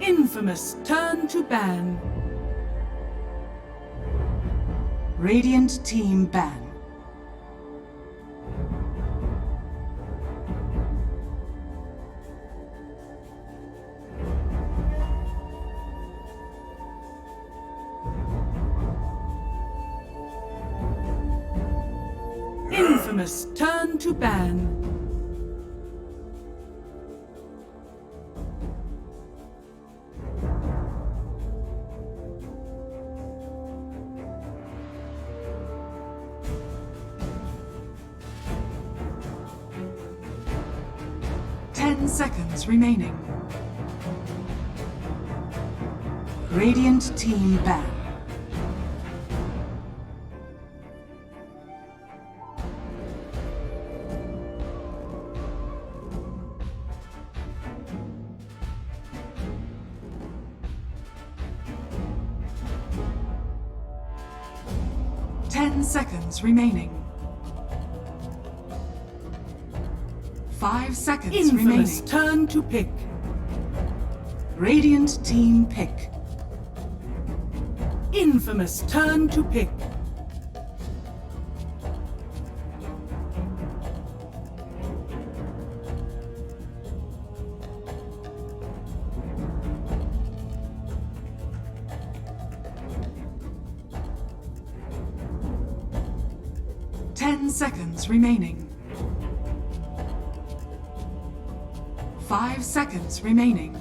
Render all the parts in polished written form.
Infamous, turn to ban. Radiant team ban. Infamous, turn to ban. Seconds remaining. Radiant team ban. Seconds remaining. 5 seconds Infamous, remaining. turn to pick. Radiant team pick. Infamous, turn to pick. Seconds remaining. 5 seconds remaining.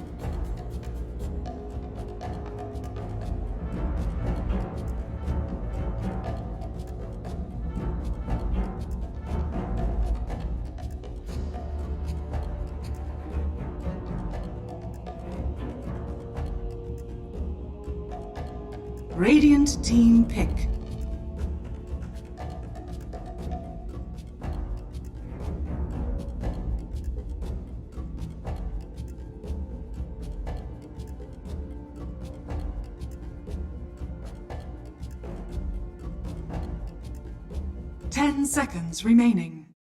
Radiant team pick. Seconds remaining.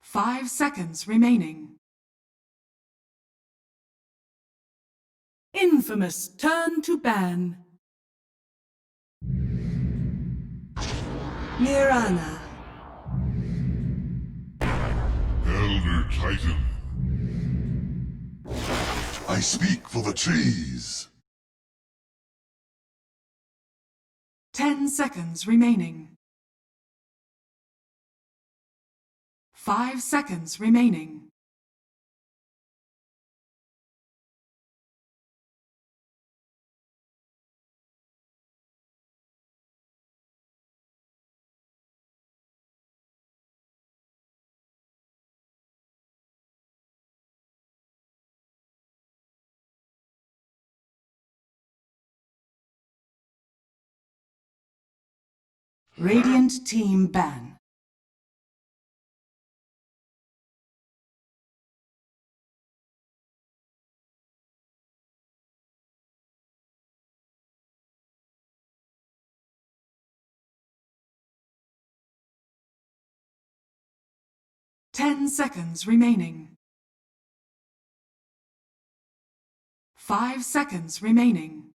5 seconds remaining. Infamous, turn to ban. Mirana. Elder Titan. I speak for the trees. 10 seconds remaining. 5 seconds remaining. Radiant team ban. Ten seconds remaining. 5 seconds remaining.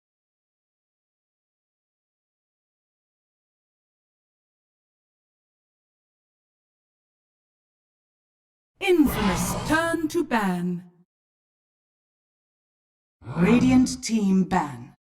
Infamous, turn to ban. Radiant team ban.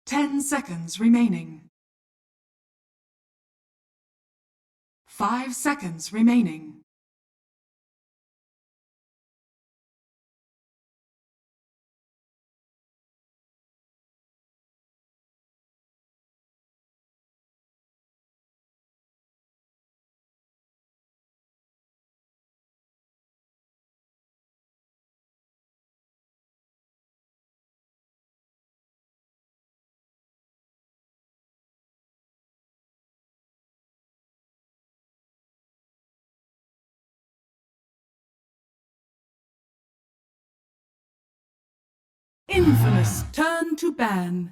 Ten seconds remaining. 5 seconds remaining. Infamous turn to ban.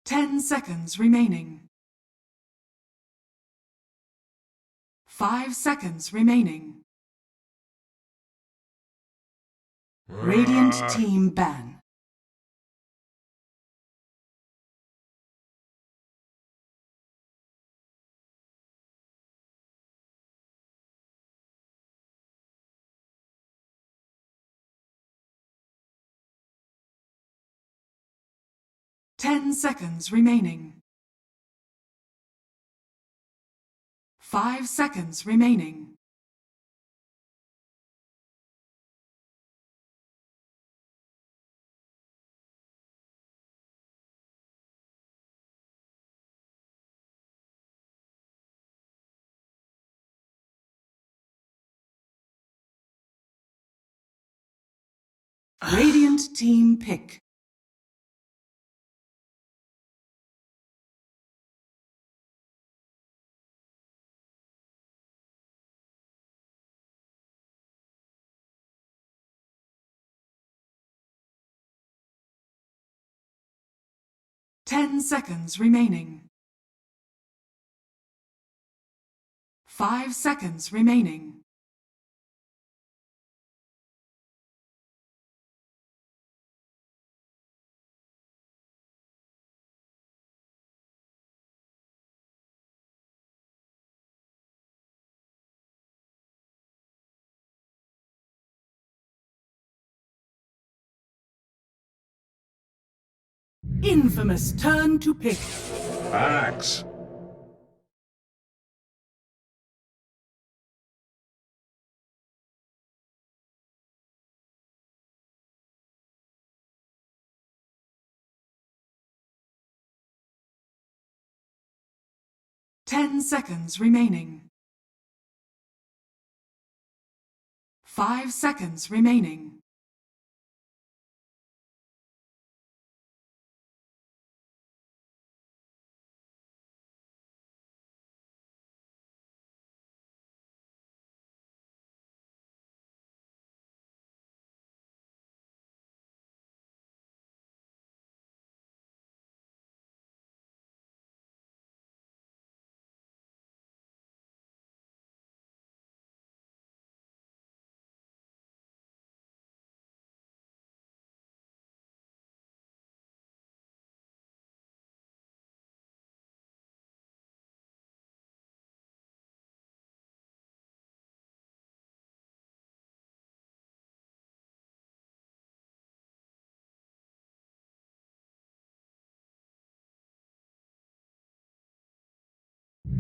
Ten seconds remaining. 5 seconds remaining. Radiant team ban. Ten seconds remaining. 5 seconds remaining. Radiant team pick. Ten seconds remaining. 5 seconds remaining. Infamous turn to pick. Axe. Ten seconds remaining. 5 seconds remaining.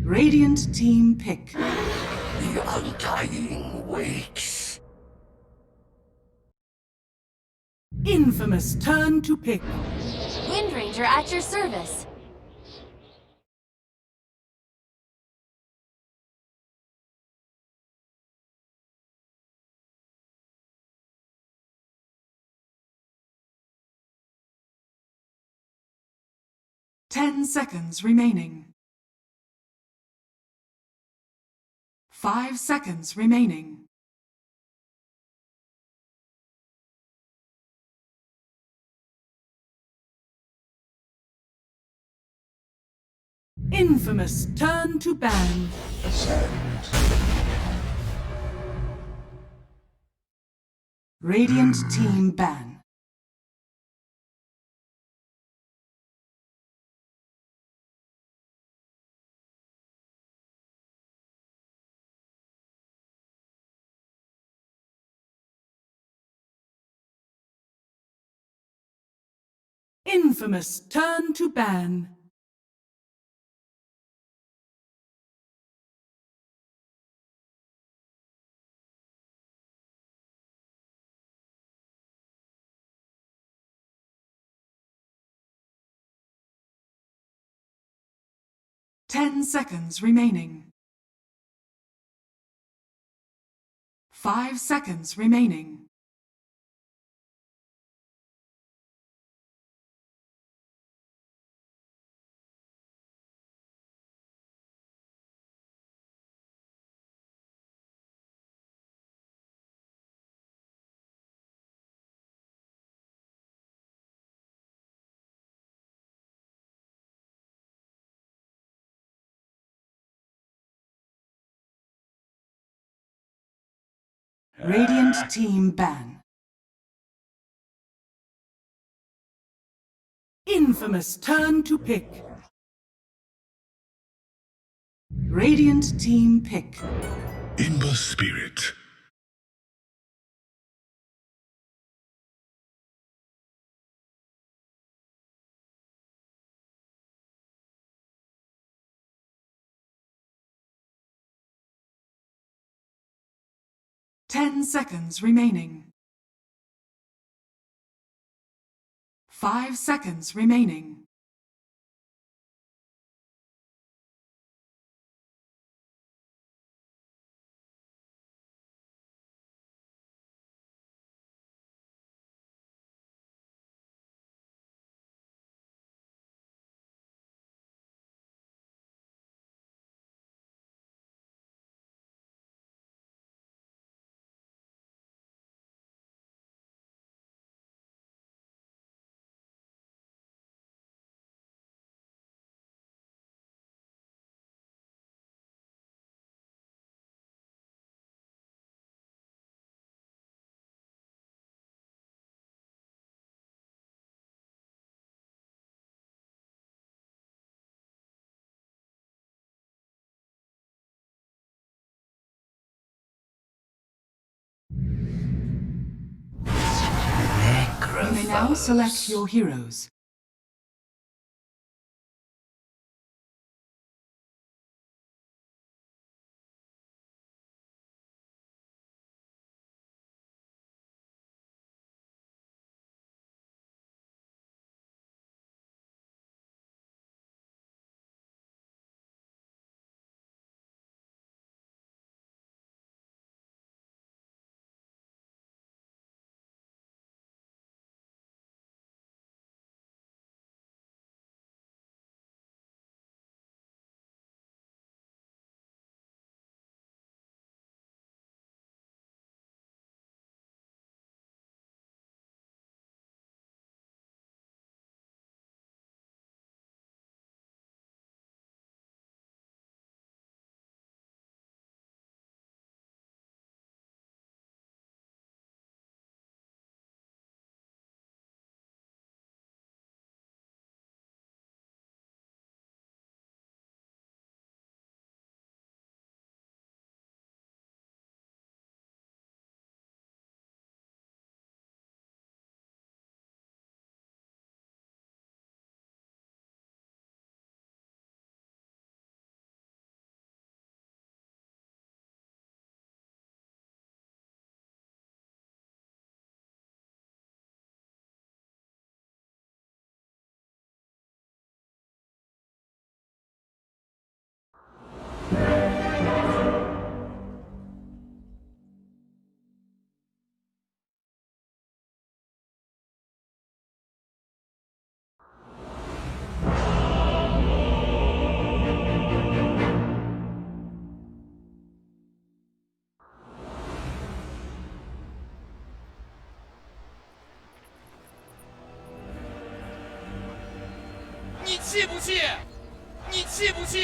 Radiant team pick. The undying wakes. Infamous turn to pick. Wind Ranger at your service. Ten seconds remaining. 5 seconds remaining. Infamous turn to ban. Ascend. Radiant team ban. Infamous turn to ban. Ten seconds remaining. 5 seconds remaining. Radiant team ban. Infamous turn to pick. Radiant team pick. In the spirit. Ten seconds remaining. 5 seconds remaining. You may now select your heroes.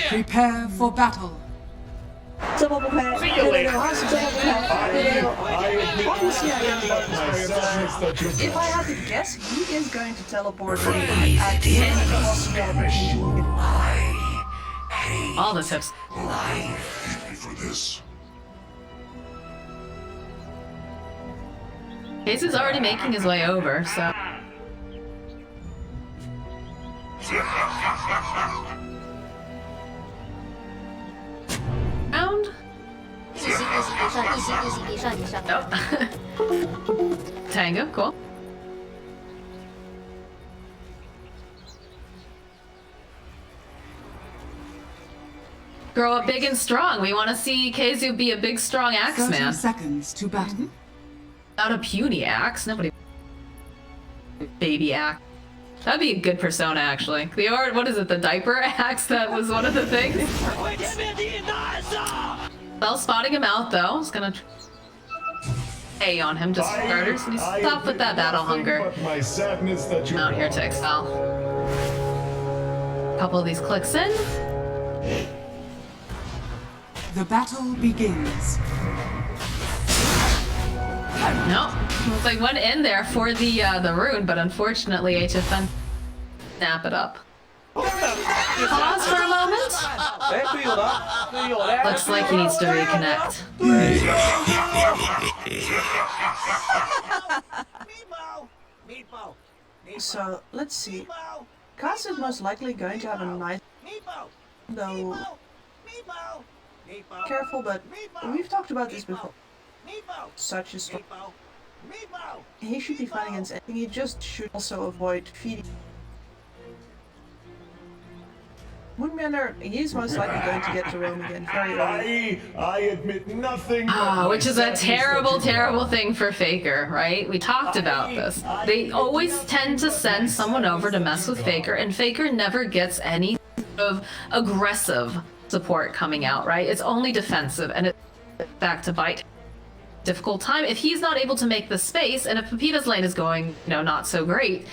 Prepare for battle. 这么不亏，对对对，这么不亏，对对对。If I had to guess, he is going to teleport at the end of All the tips. For this. KheZu's already making his way over, so. Round. 一起地上，地上。 Oh. Tango, cool. Grow up big and strong. We want to see KheZu be a big, strong 30 axeman. seconds to battle. Not a puny axe. Nobody. Baby axe. That'd be a good persona, actually. The art, what is it? The diaper axe? That was one of the things. Well, spotting him out though. It's gonna A on him just for starters. And stop with that battle hunger. My sadness that you Out here to Accel. A couple of these clicks in. The battle begins. No, they went in there for the rune, but unfortunately HFN snap it up. Pause for a moment. Looks like he needs to reconnect. So, let's see. Pakazs is most likely going to have a nice... Though... Careful, but we've talked about this before. Such as... He should be fine against anything, he just should also avoid feeding. MoonMeander, he's most likely going to get to roam again very early. I admit nothing. Which is a terrible, terrible thing for Faker, right? We talked about this. They always tend to send someone over to mess with Faker, and Faker never gets any sort of aggressive support coming out, right? It's only defensive, and it's back to bite. Difficult time. If he's not able to make the space, and if Papita's lane is going, you know, not so great,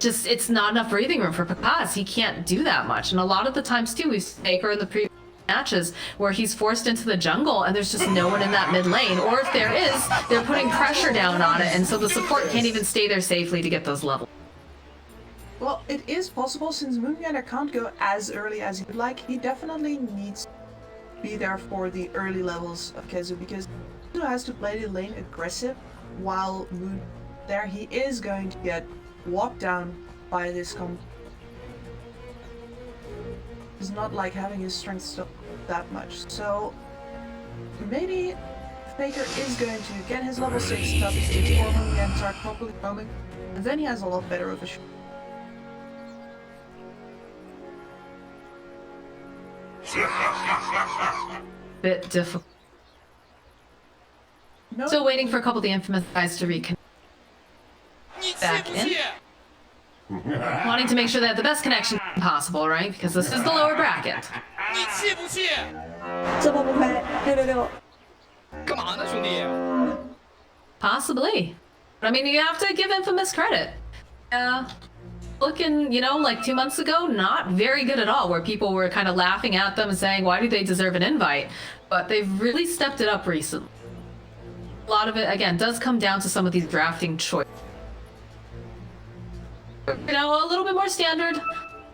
just it's not enough breathing room for Pakazs. He can't do that much. And a lot of the times too, we've seen Faker in the previous matches where he's forced into the jungle and there's just no one in that mid lane. Or if there is, they're putting pressure down on it, and so the support can't even stay there safely to get those levels. Well, it is possible since MoonMeander can't go as early as he would like. He definitely needs to be there for the early levels of KheZu because KheZu has to play the lane aggressive while Moon there. He is going to get walked down by this comp. It's not like having his strength still that much. So maybe Faker is going to get his level 6 stuff before MoonMeander start properly roaming, and then he has a lot better of a shot. Bit difficult. No. Still waiting for a couple of the infamous guys to reconnect back in. Wanting to make sure they have the best connection possible, right? Because this is the lower bracket. Possibly. But I mean, you have to give Infamous credit. Looking, you know, like 2 months ago, not very good at all, where people were kind of laughing at them and saying, why do they deserve an invite? But they've really stepped it up recently. A lot of it, again, does come down to some of these drafting choices. You know, a little bit more standard, a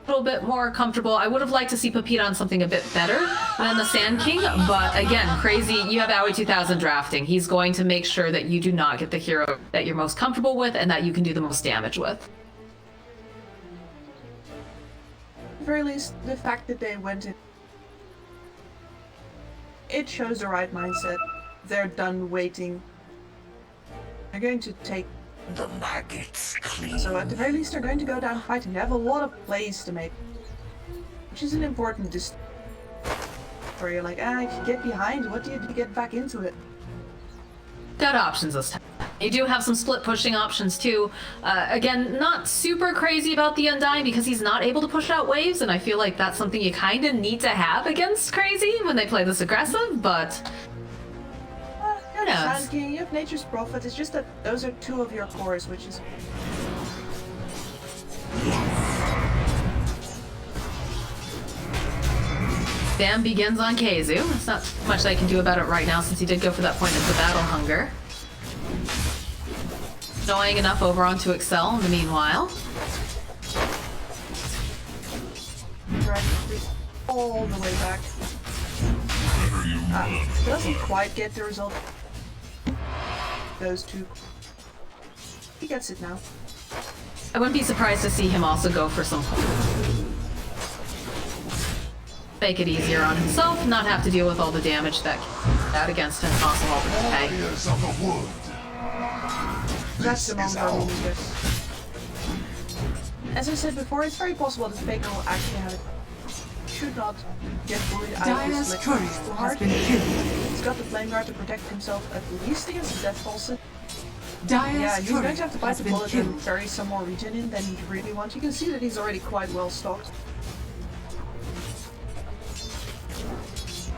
little bit more comfortable. I would have liked to see Papita on something a bit better than the Sand King, but again, KRAZY, you have Aoi 2000 drafting. He's going to make sure that you do not get the hero that you're most comfortable with and that you can do the most damage with. At the very least, the fact that they went in, it shows the right mindset. They're done waiting. They're going to take The maggots clean. So at the very least they're going to go down fighting. They have a lot of plays to make. Which is an important distinction. Where you're like, if you get behind, what do you do to get back into it? Got options this time. You do have some split pushing options too. Again, not super crazy about the Undying because he's not able to push out waves, and I feel like that's something you kind of need to have against KRAZY when they play this aggressive, but You're the knows? Sand King, you have Nature's Prophet, it's just that those are two of your cores, which is... Bam begins on KheZu. There's not much I can do about it right now since he did go for that point of the battle hunger. Annoying enough over onto Accel in the meanwhile. All the way back. Doesn't quite get the result. Those two. He gets it now. I wouldn't be surprised to see him also go for some make it easier on himself, not have to deal with all the damage that against him possible to pay. Warriors of the wood. That's the This is moment our where we get. As I said before, it's very possible that Faker will actually have it. Should not get bullied out of Dire's his courier too has hard. been killed. He's got the flame guard to protect himself at least against the death pulse. Dire's Yeah, he's going to have to bite has the been bullet and killed. bury some more regen in than he really wants. You can see that he's already quite well stocked.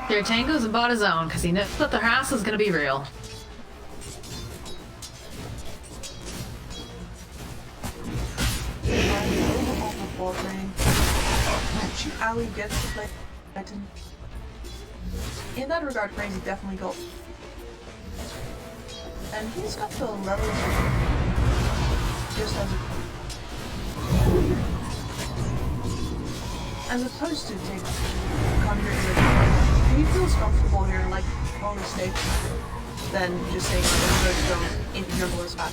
Here, Tango's about his own because he knows that the harass is going to be real. Ali gets to play Titan. In that regard, KRAZY definitely got. And he's got the levels just as opposed to take Conjuring with he feels comfortable here, like on the stage, than just saying like if your is bad.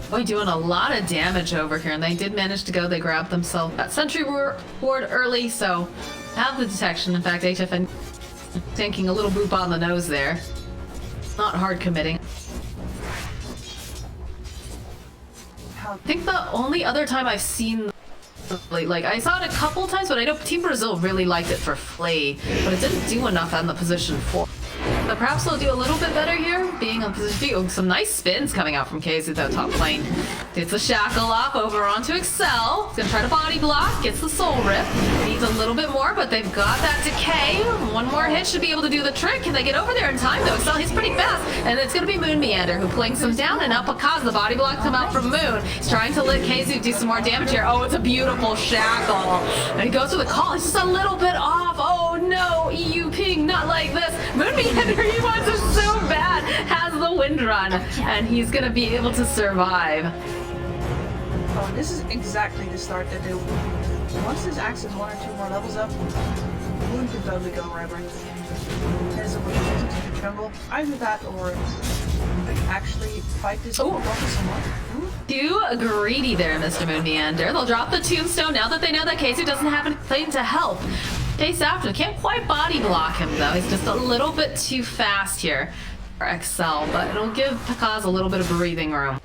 Boy, doing a lot of damage over here, and they did manage to go. They grabbed themselves that sentry ward early, so have the detection. In fact, HFN tanking a little boop on the nose there. Not hard committing. I think the only other time I've seen, like I saw it a couple times, but I know Team Brazil really liked it for Flay, but it didn't do enough on the position 4. But perhaps they'll do a little bit better here, being on position 2. Some nice spins coming out from KheZu though, top lane. Gets the shackle off over onto Accel. He's gonna try to body block, gets the soul rip. Needs a little bit more, but they've got that decay. One more hit should be able to do the trick. Can they get over there in time though? Accel, he's pretty fast. And it's gonna be MoonMeander who clings him down, and now Pakazs, the body block come out from Moon. He's trying to let KheZu do some more damage here. Oh, it's a beautiful shackle. And he goes for the call. It's just a little bit off. Oh no, EU ping, not like this. MoonMeander, he wants it so bad, has the wind run, and he's gonna be able to survive. Oh, this is exactly the start that they will. Once this axe is 1 or 2 more levels up, Moon can totally go wherever. There's a way to the jungle. Either that or actually fight this over someone. Too greedy there, Mr. MoonMeander. They'll drop the tombstone now that they know that KheZu doesn't have anything to help. Chase after him. Can't quite body block him though. He's just a little bit too fast here for Accel, but it'll give Pakazs a little bit of breathing room.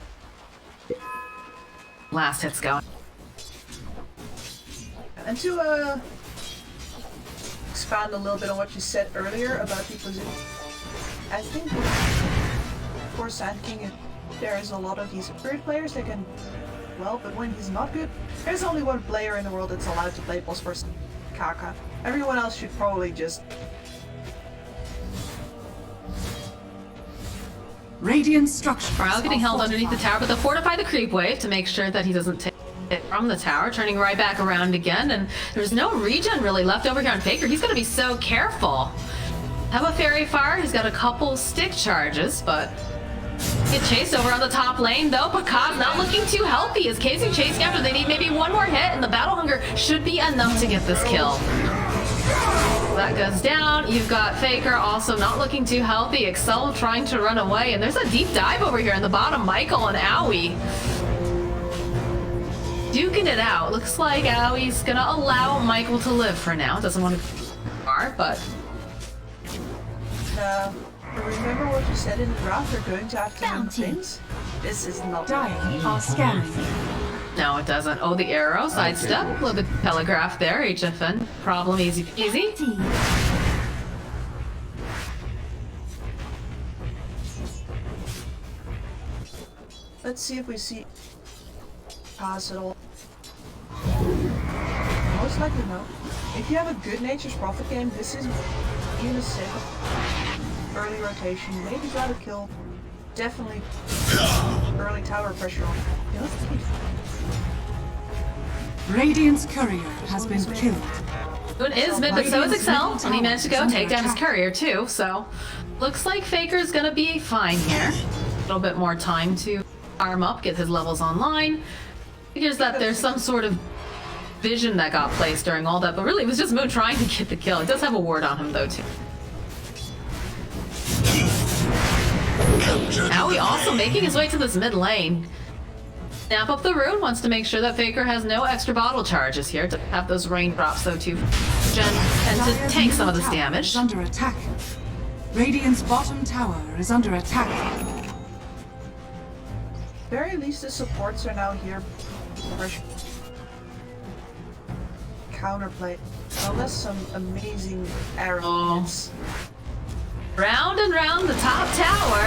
Last hit's going. And to expand a little bit on what you said earlier about the position, I think for Sand King there is a lot of these spirit players that can, well, but when he's not good, there's only one player in the world that's allowed to play boss first, Kaka. Everyone else should probably just... Radiant structure. Morale getting held underneath the tower, but they'll fortify the creep wave to make sure that he doesn't take it from the tower, turning right back around again, and there's no regen really left over here on Faker. He's gonna be so careful. Have a fairy fire, he's got a couple stick charges, but get chased over on the top lane though. Pakazs not looking too healthy as KheZu chasing after. They need maybe one more hit, and the battle hunger should be enough to get this kill. That goes down. You've got Faker also not looking too healthy. Accel trying to run away, and there's a deep dive over here in the bottom. Michael and Owie duking it out. Looks like Owie's gonna allow Michael to live for now. Doesn't want to go far, but remember what you said in the draft? They're going to have to learn things. This is not Dying are scanning. no, it doesn't. Oh, the arrow sidestep. A little bit telegraph there. HFN problem easy peasy. Let's see if we see pass at all. Most likely no. If you have a good Nature's Prophet game, this is even a safe early rotation. Maybe got a kill. Definitely early tower pressure on. Yeah, let's keep. Radiant's courier has been killed. Moon is mid, but so is Accel, and he managed to go take down his courier too, so looks like Faker's gonna be fine here. A little bit more time to arm up, get his levels online. Figures that there's some sort of vision that got placed during all that, but really it was just Moon trying to get the kill. He does have a ward on him though too. Owie also making his way to this mid lane. Snap up the rune, wants to make sure that Faker has no extra bottle charges here to have those raindrops though too, and to tank some of this damage. Under attack. Radiant's bottom tower is under attack. Very least the supports are now here. Counterplay. Unless some amazing arrow hits. Round and round the top tower.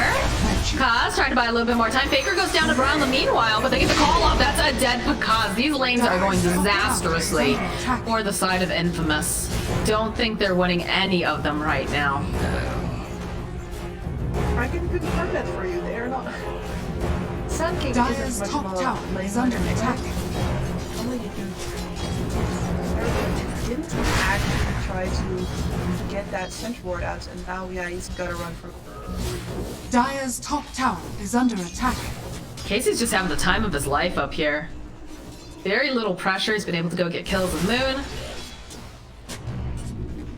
Pakazs trying to buy a little bit more time. Faker goes down to Brown the meanwhile, but they get the call off. That's a dead Pakazs. These lanes are going disastrously for the side of Infamous. Don't think they're winning any of them right now. I can confirm that for you. They are not. Sand King Dyer's isn't much top of a tower lane is under runner. attack. Only you do. Didn't act try to get that sentry ward out, and now, yeah, he's gotta run for. Dire's top tower is under attack. KheZu's just having the time of his life up here. Very little pressure. He's been able to go get kills with Moon.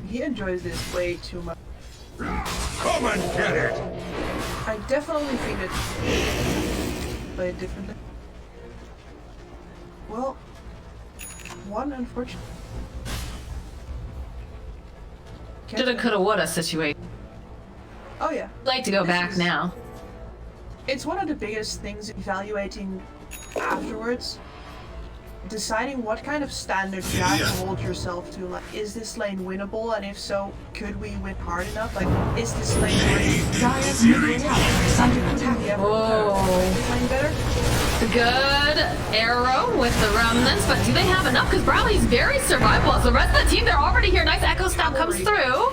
He enjoys this way too much. Come and get it! I definitely think it play it differently. Well, one unfortunate. Shoulda, coulda, woulda situation. Oh yeah. Like to go This back is- now. It's one of the biggest things evaluating afterwards. Deciding what kind of standard you have to hold yourself to. Like, is this lane winnable? And if so, could we win hard enough? Like, is this lane worth Dire's middle tower is under attack. this lane better? The good arrow with the remnants, but do they have enough? Because Bradley's very survivable. As the rest of the team, they're already here. Nice echo stab comes through.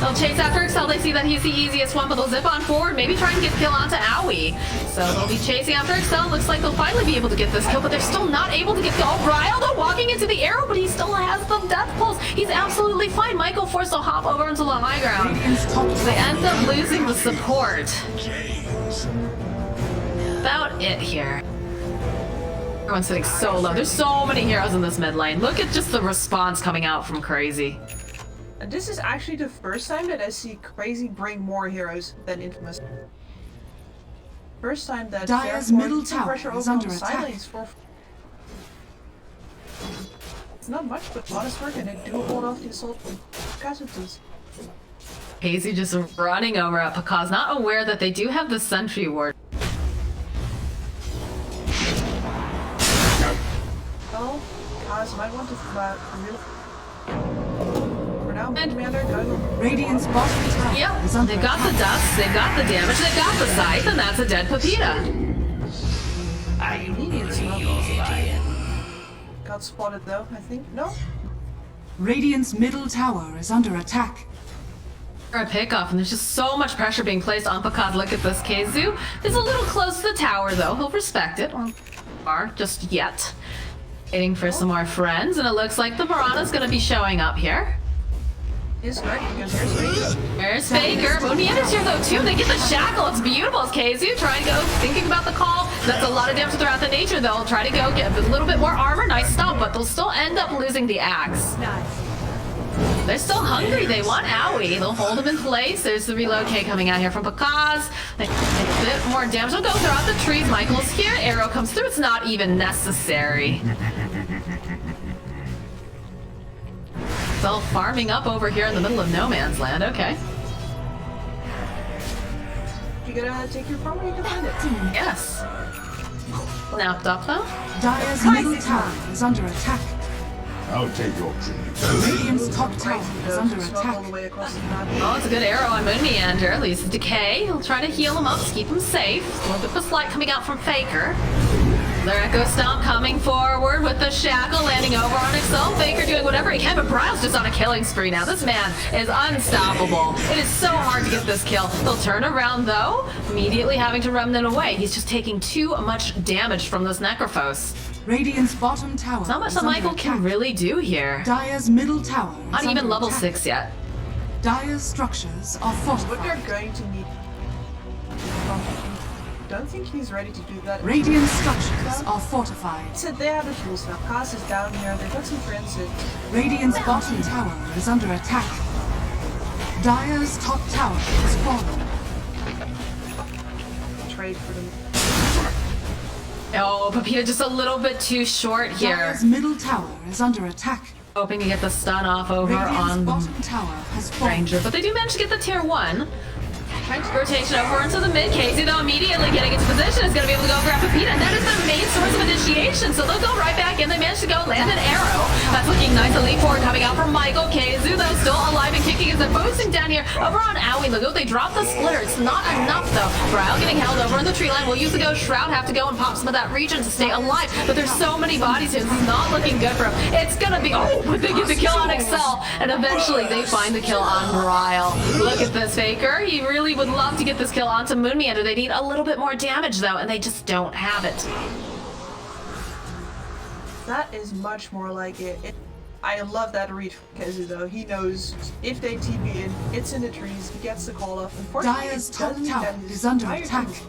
They'll chase after Accel. They see that he's the easiest one, but they'll zip on forward. Maybe try and get kill onto Owie. So they'll be chasing after Accel. Looks like they'll finally be able to get this kill, but they're still not able to get kill. Ryle, though, walking into the arrow, but he still has the death pulse. He's absolutely fine. Michael forced to hop over into the high ground. They end up losing the support. About it here. Everyone's sitting so low. There's so many heroes in this mid lane. Look at just the response coming out from Cr4zy. And this is actually the first time that I see Cr4zy bring more heroes than Infamous. First time that Dire's therefore, middle put tower pressure is over on under the side attack. lanes for. It's not much, but honest work, and they do hold off the assault casualties. KheZu just running over at Pakazs, not aware that they do have the sentry ward. Well, Kaz might want to real. For now, MoonMeander gotta go. Radiant's bottom tower Yep, is under they've got the attack. dust, they've got the damage, they've got the scythe, and that's a dead Papita. Got spotted though, I think. No? Radiant's middle tower is under attack. For a pickoff, and there's just so much pressure being placed on Pakazs. Look at this. KheZu is a little close to the tower, though. He'll respect it. Or just yet. Waiting for some more friends, and it looks like the Piranha's gonna be showing up here. Is correct, because there's Faker. There's Faker. MoonMeander's here though too. They get the shackle. It's beautiful. It's KheZu trying to go, thinking about the call. That's a lot of damage throughout the nature though. They'll try to go get a little bit more armor. Nice stomp, but they'll still end up losing the axe. They're still hungry. They want Owie. They'll hold him in place. There's the reload K coming out here from Pakazs. They get a bit more damage. They'll go throughout the trees. Michael's here. Arrow comes through. It's not even necessary. It's all farming up over here in the middle of no man's land. Okay. You gotta take your farm, you can find it. Yes. Snapped up though. Dire's middle tower is under attack. I'll take your tribute. Radiant's top tower is under Smoke all attack. the way across the map. Oh, it's a good arrow on MoonMeander. Leaves decay. He'll try to heal him up to keep him safe. A little bit of a slight coming out from Faker. Their Echo Stomp coming forward with the shackle, landing over on Accel. Faker doing whatever he can, but Bryle's just on a killing spree now. This man is unstoppable. It is so hard to get this kill. He'll turn around though, immediately having to remnant away. He's just taking too much damage from this Necrophos. Radiant's bottom tower There's not much is that under Michael attack. can really do here. Dire's middle tower is Not under even level attack. 6 yet. Dire's structures are What fortified. they're going to need. Don't think he's ready to do that. Radiant structures are fortified. Said they have the tools now. Kaz is down here. They've got some friends in. Radiant's bottom tower is under attack. Dire's top tower is fallen. Trade for them. Oh, Papita just a little bit too short here. Dire's middle tower is under attack. Hoping to get the stun off over Radiant's on the bottom tower has fallen. Ranger, but they do manage to get the tier 1. Rotation over into the mid. KheZu though immediately getting into position is going to be able to go grab Papita, and that is their main source of initiation. So they'll go right back in. They managed to go land an arrow. That's looking nice. A leap forward coming out from Michael. KheZu though still alive and kicking as they're boosting down here over on Owie. Look, they drop the splitter. It's not enough though. Ryle getting held over in the tree line. We'll use the Ghost Shroud. Have to go and pop some of that region to stay alive. But there's so many bodies here. This is not looking good for him. It's gonna be but they get the kill on Accel, and eventually they find the kill on Ryle. Look at this Faker. He really would love to get this kill onto MoonMeander. They need a little bit more damage though, and they just don't have it. That is much more like it. I love that read from KheZu though. He knows if they TP in, it's in the trees, he gets the call off. Unfortunately, Dire's it top doesn't tower get his is under entire attack. team.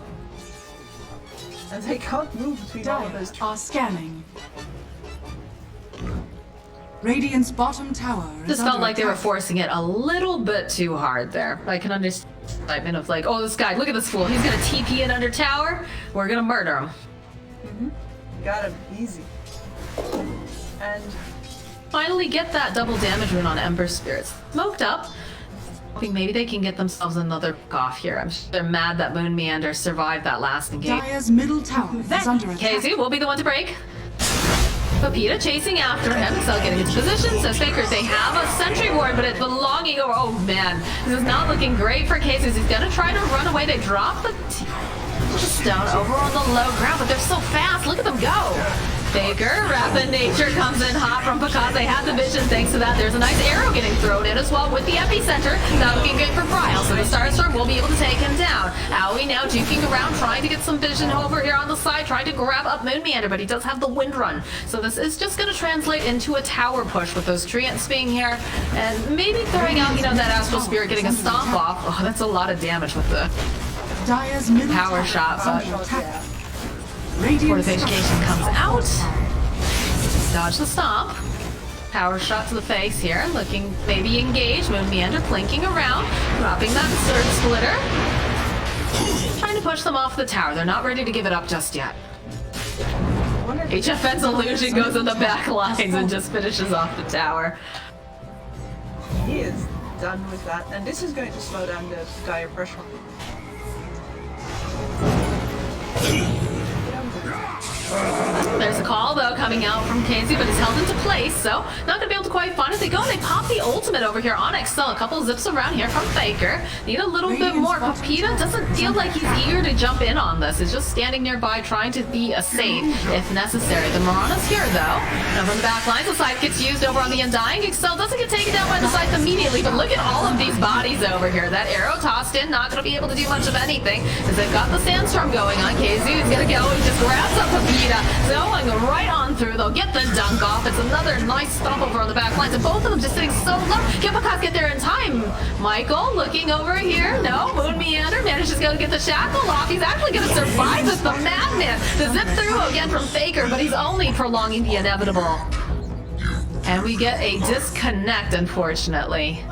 And they can't move between all of Dire those trees. are scanning. Radiant's bottom tower is Just under felt like they were attack. forcing it a little bit too hard there. I can understand the excitement of like, oh, this guy, look at this fool. He's gonna TP in under tower. We're gonna murder him. Got him easy. And Finally get that double damage rune on Ember Spirits. Smoked up. Hoping maybe they can get themselves another pick off here. I'm sure they're mad that MoonMeander survived that last engagement. Dire's middle tower is under attack. KheZu will be the one to break. Papita chasing after him, so getting into position. Says Faker, they have a sentry ward, but it's belonging over. Oh man, this is not looking great for KheZu. He's gonna try to run away. They drop the stone over on the low ground, but they're so fast. Look at them go. Faker, Rapid Nature comes in hot from Pakazs. They had the vision. Thanks to that, there's a nice arrow getting thrown in as well with the epicenter. That would be good for Bryle, so the Starstorm will be able to take him down. Aoi now juking around, trying to get some vision over here on the side, trying to grab up MoonMeander, but he does have the wind run. So this is just going to translate into a tower push with those treants being here, and maybe throwing out, that Astral Spirit getting a stomp off. Oh, that's a lot of damage with the Dire's middle power tower shot, is but under attack. yeah. Radiant's fortification comes out. Dodge the stomp. Power shot to the face here. Looking maybe engaged. MoonMeander plinking around. Dropping that Surge Splitter. Trying to push them off the tower. They're not ready to give it up just yet. I wonder if HFN's illusion goes in the back lines and just finishes off the tower. he is done with that. And this is going to slow down the dire pressure. There's a call, though, coming out from KheZu, but it's held into place, so not going to be able to quite find it. They go and they pop the ultimate over here on Accel. A couple zips around here from Faker. Need a little bit more. Papita doesn't feel like he's eager to jump in on this. He's just standing nearby trying to be a safe if necessary. The Mirana's here, though. Now from the back lines, the side gets used over on the Undying. Accel doesn't get taken down by the sides immediately, but look at all of these bodies over here. That arrow tossed in, not going to be able to do much of anything, as they've got the Sandstorm going on. KheZu is going to go. He just grabs up Papita. Going right on through. They'll get the dunk off. It's another nice stomp over on the back lines, and both of them just sitting so low. Can Pakazs get there in time? Michael looking over here. No, MoonMeander manages to go get the shackle off. He's actually going to survive with the madman. The zip through again from Faker, but he's only prolonging the inevitable. And we get a disconnect, unfortunately.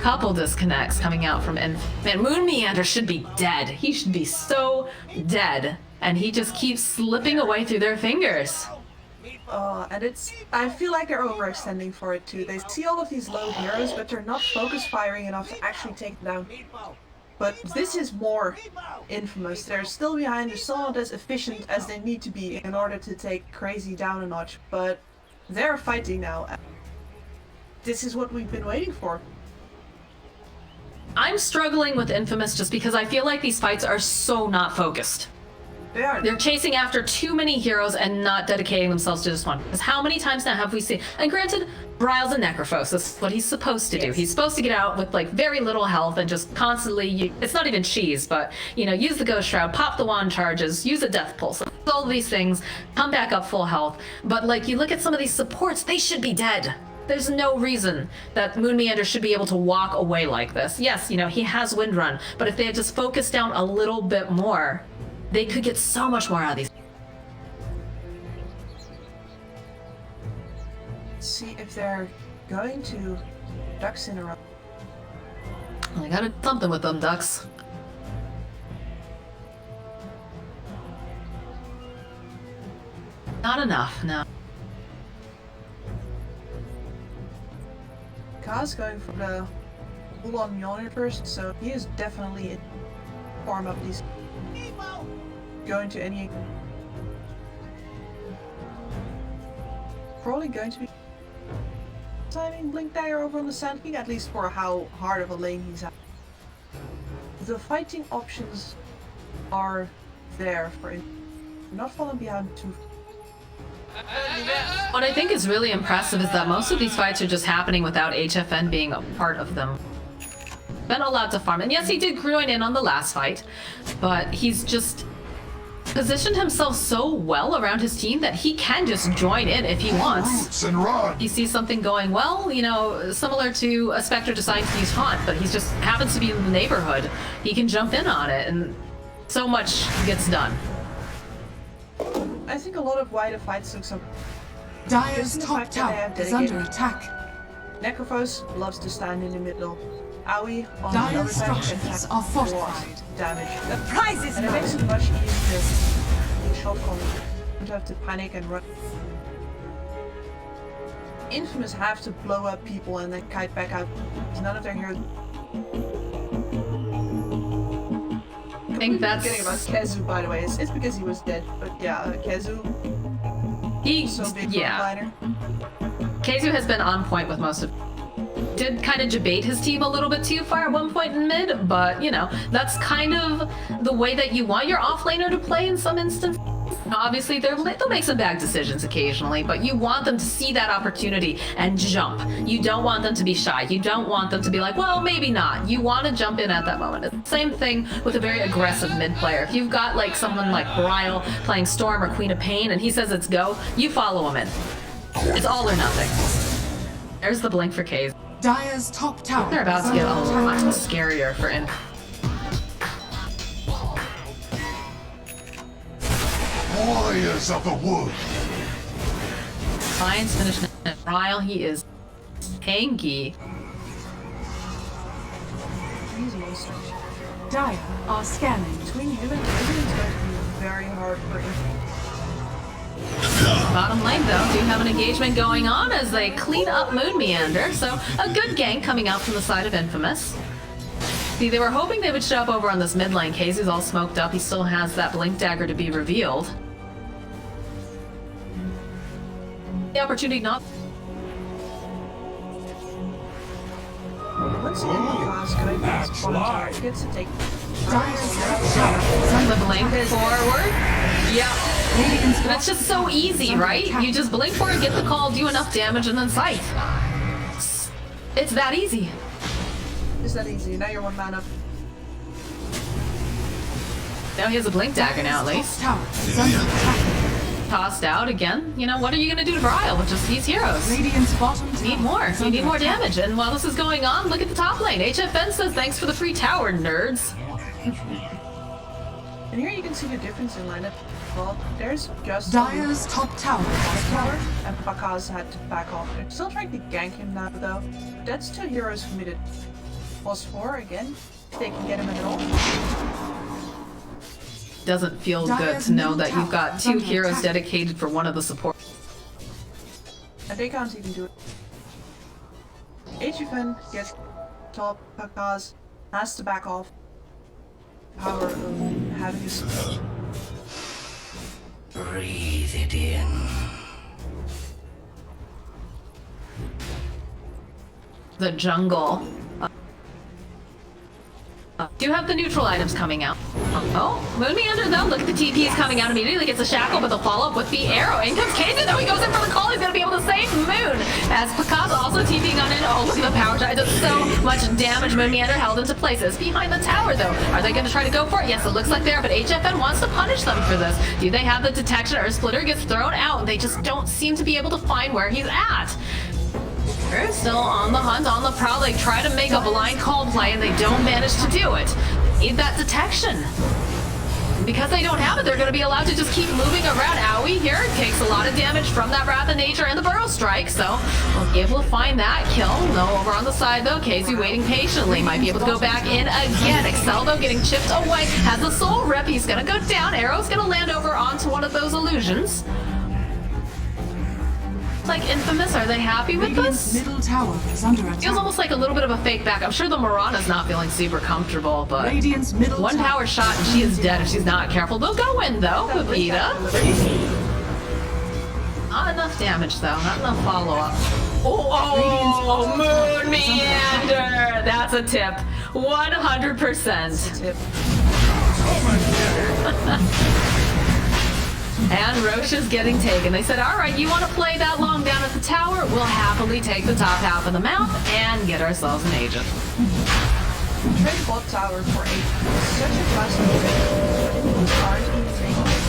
Couple disconnects coming out from Man, MoonMeander should be dead. He should be so dead. And he just keeps slipping away through their fingers. And I feel like they're overextending for it too. They see all of these low heroes, but they're not focus firing enough to actually take them down. But this is more infamous. They're still behind, they're still not as efficient as they need to be in order to take Cr4zy down a notch, but they're fighting now. This is what we've been waiting for. I'm struggling with Infamous just because I feel like these fights are so not focused. They are. They're chasing after too many heroes and not dedicating themselves to just one. Because how many times now have we seen? And granted, Bryle's a Necrophos. That's what he's supposed to do. Yes. He's supposed to get out with like very little health and just constantly. It's not even cheese, but use the Ghost Shroud, pop the wand charges, use a Death Pulse. All of these things, come back up full health. But like you look at some of these supports, they should be dead. There's no reason that MoonMeander should be able to walk away like this. Yes, he has Wind Run, but if they had just focused down a little bit more, they could get so much more out of these. See if they're going to ducks in a row. I gotta do something with them ducks. Not enough, no. Kaz going for the full-on Mjolnir first, so he is definitely in form of these. Going to any. Probably going to be timing Blink Dagger over on the Sand King, at least for how hard of a lane he's at. The fighting options are there for him. Not falling behind too. What I think is really impressive is that most of these fights are just happening without HFN being a part of them. Been allowed to farm, and yes, he did groin in on the last fight, but he's just positioned himself so well around his team that he can just join in if he wants. Roots and run. He sees something going well, you know, similar to a Spectre decides to use Haunt, but he just happens to be in the neighborhood. He can jump in on it, and so much gets done. I think a lot of why the fights look so. Dire's the top fact that they tower have is under dedicated- attack. Cr4zy loves to stand in the middle. Aoi on Dire's the other side can structures attack are for fortified. damage. The prize is And it makes it much easier to shot call. You don't have to panic and run. Infamous have to blow up people and then kite back out. None of their heroes. I think that's... Kidding about KheZu, by the way. It's because he was dead. But yeah, KheZu, He, so big yeah. liner. KheZu has been on point with most of. Did kind of debate his team a little bit too far at one point in mid, but you know, that's kind of the way that you want your offlaner to play in some instances. Obviously, they'll make some bad decisions occasionally, but you want them to see that opportunity and jump. You don't want them to be shy. You don't want them to be like, well, maybe not. You want to jump in at that moment. It's the same thing with a very aggressive mid player. If you've got like someone like Bryle playing Storm or Queen of Pain and he says it's go, you follow him in. It's all or nothing. There's the blink for KheZu. Dire's top tower They're about is to get a under lot attack. scarier for in. Warriors of the wood. Lions finished Ryle, he is tanky. He's a monster. Dire are scanning. Between him and everything's going to be very hard for him. Bottom lane though, do have an engagement going on as they clean up MoonMeander, so a good gank coming out from the side of Infamous. See, they were hoping they would show up over on this mid lane. KheZu's all smoked up, he still has that blink dagger to be revealed. The opportunity not. Once again, Pakazs going past bottom tower. He gets to take. Dire's top tower is under The blink forward. Yeah. Radiant's But it's just so easy, right? You just blink for it, get the call, do enough damage, and then sight. It's that easy. It's that easy. Now you're one man up. Now he has a blink dagger now, at Dire's least. top tower is under attack. Tossed out again. You know, what are you gonna do to Bryle with just these heroes? Radiant's bottom tower You need more. is You need under more attack. damage. And while this is going on, look at the top lane. HFN says thanks for the free tower, nerds. And here you can see the difference in lineup. Well, there's just Dire's top tower is tower, under and Pakazs had to back off. They're still trying to gank him now, though. That's two heroes committed. Plus 4 again. If they can get him at all. Doesn't feel good Dire's to know middle that you've tower got is two under heroes attack. dedicated for one of the support. And they can't even do it. HFN gets top. Pakazs has to back off. Power of having his. Breathe it in. The jungle. Do have the neutral items coming out. Oh, MoonMeander though, look at the TPs coming out immediately, gets a shackle, but they'll follow up with the arrow. In comes KheZu though, he goes in for the call, he's gonna be able to save Moon. As Pakazs also TPing on in, oh look at the power charge, does so much damage. MoonMeander held into places. Behind the tower though, are they gonna try to go for it? Yes, it looks like they are, but HFN wants to punish them for this. Do they have the detection? Or Splitter gets thrown out, and they just don't seem to be able to find where he's at. They're still on the hunt, on the prowl. They try to make a blind call play and they don't manage to do it. Need that detection. Because they don't have it, they're going to be allowed to just keep moving around. Aoi here takes a lot of damage from that Wrath of Nature and the Burrow Strike, so we'll be able to find that kill. No, over on the side though, KheZu waiting patiently. Might be able to go back in again. Accel though getting chipped away. Has the soul rip. He's going to go down. Arrow's going to land over onto one of those illusions. Like Infamous, are they happy with Radiant's this? middle tower is under attack. Feels almost like a little bit of a fake back. I'm sure the Mirana's not feeling super comfortable, but Radiant's middle one tower power shot and she is dead if she's not careful. They'll go in though, Papita. Not enough damage though, not enough follow-up. Oh, MoonMeander! That's a tip. 100%. Tip. And Roche is getting taken. They said, all right, you want to play that long down at the tower? We'll happily take the top half of the map and get ourselves an agent. Trade bot tower for 8 is such a classic trade. Aren't even taking it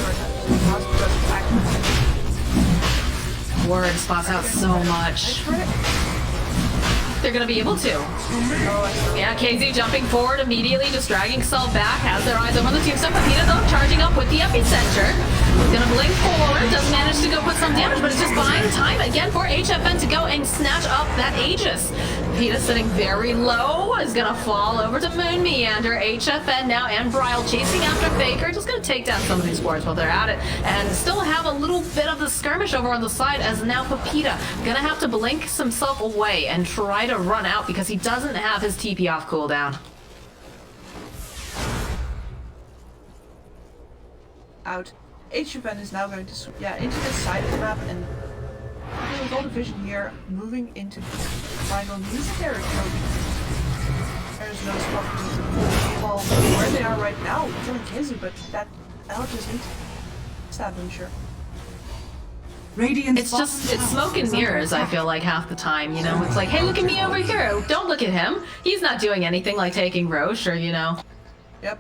Word spots out so much. They're gonna be able to. Yeah, KheZu jumping forward immediately, just dragging Accel back, has their eyes over the tombstone. Papita though, charging up with the epicenter. He's gonna blink forward, does manage to go put some damage, but it's just buying time again for HFN to go and snatch up that Aegis. Papita sitting very low, is gonna fall over to MoonMeander. HFN now and Brile chasing after Faker, just gonna take down some of these wards while they're at it, and still have a little bit of the skirmish over on the side as now Papita gonna have to blink himself away and try to run out because he doesn't have his TP off cooldown. Out. HFN is now going to into the side of the map, and with all the vision here moving into final news territory. There's no spot to well, where they are right now, killing KheZu, but that just needs stab them, sure. Radiant's It's smoke and mirrors, I feel like, half the time, you know? It's like, hey, look at me over here. Don't look at him. He's not doing anything like taking Roche or, you know. Yep.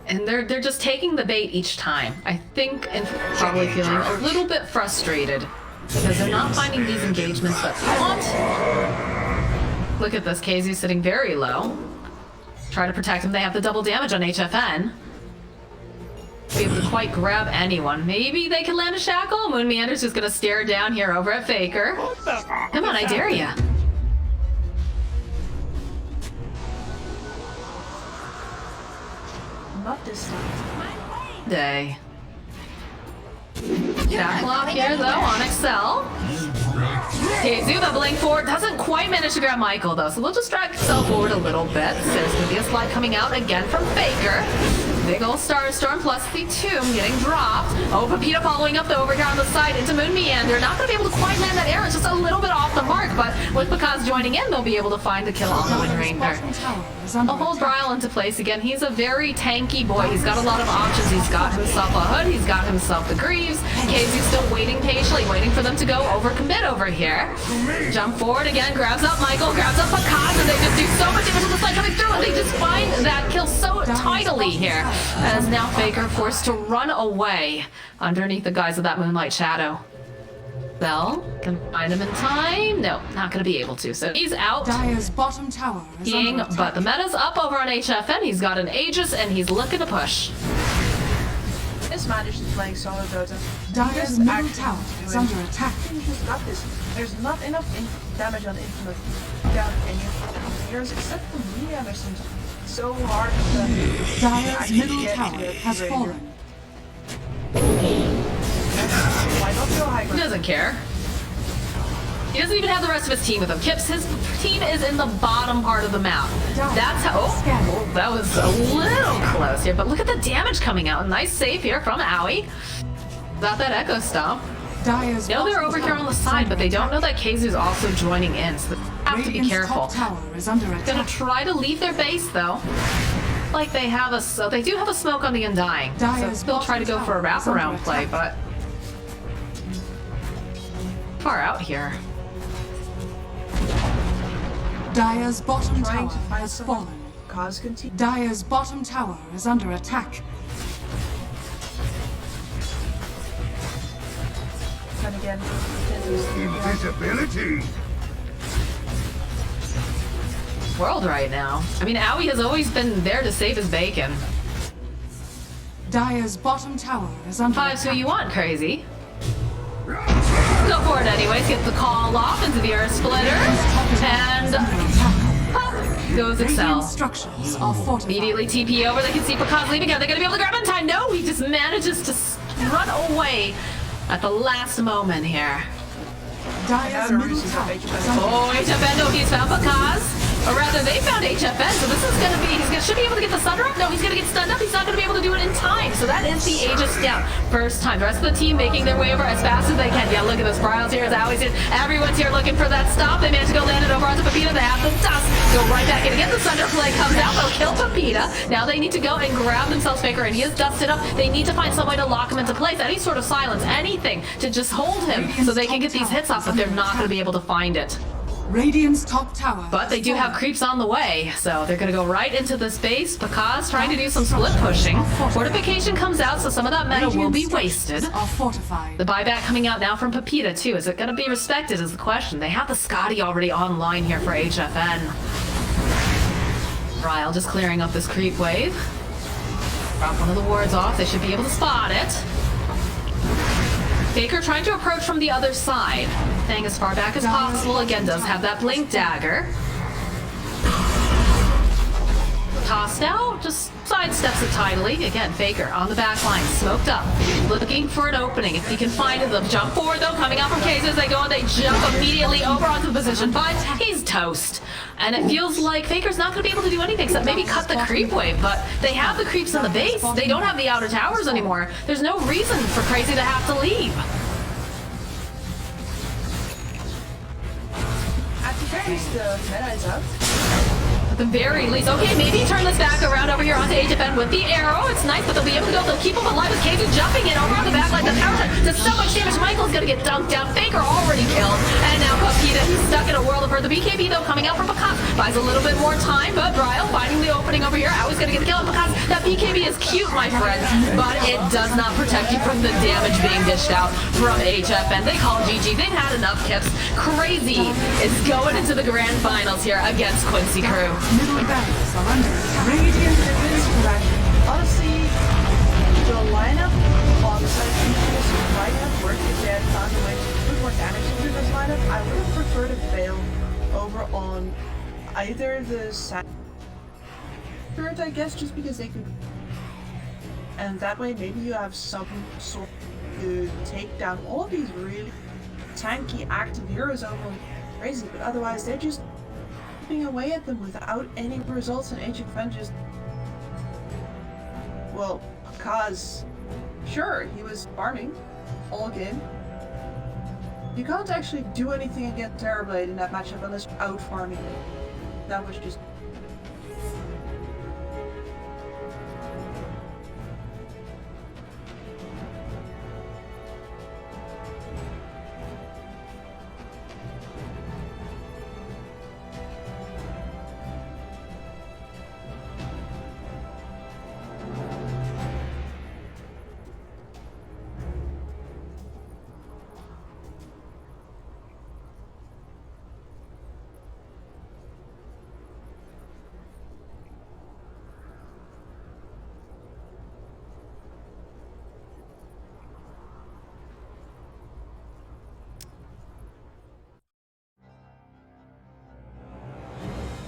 And they're just taking the bait each time. I think, and probably feeling a little bit frustrated because they're not finding these engagements that they want. Look at this, KheZu sitting very low. Try to protect him. They have the double damage on HFN. Be able to quite grab anyone. Maybe they can land a shackle. MoonMeander's just gonna stare down here over at Faker. Come on, I dare ya. Not this time. Day. Shackle here though on Accel. KheZu, the blink forward, doesn't quite manage to grab Michael though, so we'll just drag Accel forward a little bit. There's gonna be a slide coming out again from Faker. Big ol' Star Storm plus the tomb getting dropped. Oh, Papita following up though over here on the side into MoonMeander. Not gonna be able to quite land that arrow, it's just a little bit off the mark, but with Pakazs joining in, they'll be able to find the kill on the MoonMeander. I'll hold Brile into place again. He's a very tanky boy. He's got a lot of options. He's got himself a hood. He's got himself the Greaves. KheZu's still waiting patiently, waiting for them to go over commit over here. Jump forward again, grabs up Michael, grabs up Pakazs, and they just do so much damage with the slide coming through, and they just find that kill so tidily here. As now Faker forced to run away underneath the guise of that Moonlight Shadow. Bell can find him in time. No, not going to be able to. So he's out. Dire's bottom tower is under attack. But the meta's up over on HFN. He's got an Aegis and he's looking to push. This man is just playing solo Dota. Dire's middle tower is under attack. He's just got this. There's not enough damage on Infinite down any of the players except for me, Anderson. So hard to Dire's middle tower has fallen. Why not go high He ground? doesn't care. He doesn't even have the rest of his team with him. Kips, his team is in the bottom part of the map. That's how. Oh, that was a little close here, but look at the damage coming out. Nice save here from Owie. Got that Echo Stomp. Dire's They know they're over here on the side, but they don't know that KheZu's also joining in, so they have to be careful. Top tower is under attack. Gonna try to leave their base though. Like they have they do have a smoke on the Undying, so they'll try to go for a wraparound play, but far out here. Dire's bottom Trying tower to find has someone. fallen. Cause continue. Dire's bottom tower is under attack. And again, Invisibility! World right now. I mean, Owie has always been there to save his bacon. Dire's bottom tower is under Five's attack. who you want, crazy. Go for it anyways. Get the call off into the Earth Splitter, and pop goes Radiant Accel. structures are fortified. Immediately TP over. They can see Pakazs leaving. Are they going to be able to grab him in time? No, he just manages to run away at the last moment here. Dire's middle tower is under Oh, HFN, no, he's found Pakazs. Or rather, they found HFN, so this is going to be, should be able to get the Sunder up? No, he's going to get stunned up. He's not going to be able to do it in time. So that is the Aegis down. First time. The rest of the team making their way over as fast as they can. Yeah, look at this. Brile's here, Owie's here. Everyone's here looking for that stop. They managed to go land it over onto Papita. They have the dust. Go right back in again. The Sunder play comes out. They'll kill Papita. Now they need to go and grab themselves Faker, and he is dusted up. They need to find some way to lock him into place. Any sort of silence, anything to just hold him so they can get these hits off, but they're not going to be able to find it. Radiant's top tower. But they do have creeps on the way, so they're gonna go right into this base. Pakazs trying to do some split pushing. Fortification comes out, so some of that meta will be wasted. Are fortified. The buyback coming out now from Papita too. Is it gonna be respected is the question. They have the Scotty already online here for HFN. Ryle just clearing up this creep wave. Drop one of the wards off. They should be able to spot it. Faker trying to approach from the other side. Staying as far back as possible. Again, does have that blink dagger. Tossed out, just sidesteps it tidily. Again, Faker on the back line, smoked up, looking for an opening. If he can find it, they'll jump forward though, coming out from KheZu as they go and they jump immediately over onto the position, but he's toast. And it feels like Faker's not going to be able to do anything except maybe cut the creep wave, but they have the creeps in the base. They don't have the outer towers anymore. There's no reason for Cr4zy to have to leave. At the very least, the meta is up. At the very least, okay, maybe turn this back around over here onto HFN with the arrow. It's nice, but they'll be able to go. They'll keep him alive with KheZu jumping in over on the back line. The power does so much damage. Michael's gonna get dunked down. Faker already killed. And now Papita, he's stuck in a world of hurt. The BKB though coming out from Pakazs buys a little bit more time, but Ryle finding the opening over here. Always gonna get the kill on Pakazs. That BKB is cute, my friend, but it does not protect you from the damage being dished out from HFN. They call GG. They've had enough kips. Cr4zy is going into the grand finals here against Quincy Crew. Middle barracks are under attack. Radiant is correct. Honestly, the lineup on the side of Initiator might have worked if they had found a way to put more damage into this lineup. I would have preferred a Veil over on either the Spirit, I guess, just because they could. And that way, maybe you have some sort to take down all of these really tanky active heroes over on Cr4zy, but otherwise they're just away at them without any results, and HFN just, well, Pakazs, sure, he was farming all game. You can't actually do anything against Terrorblade in that matchup unless you're out farming. That was just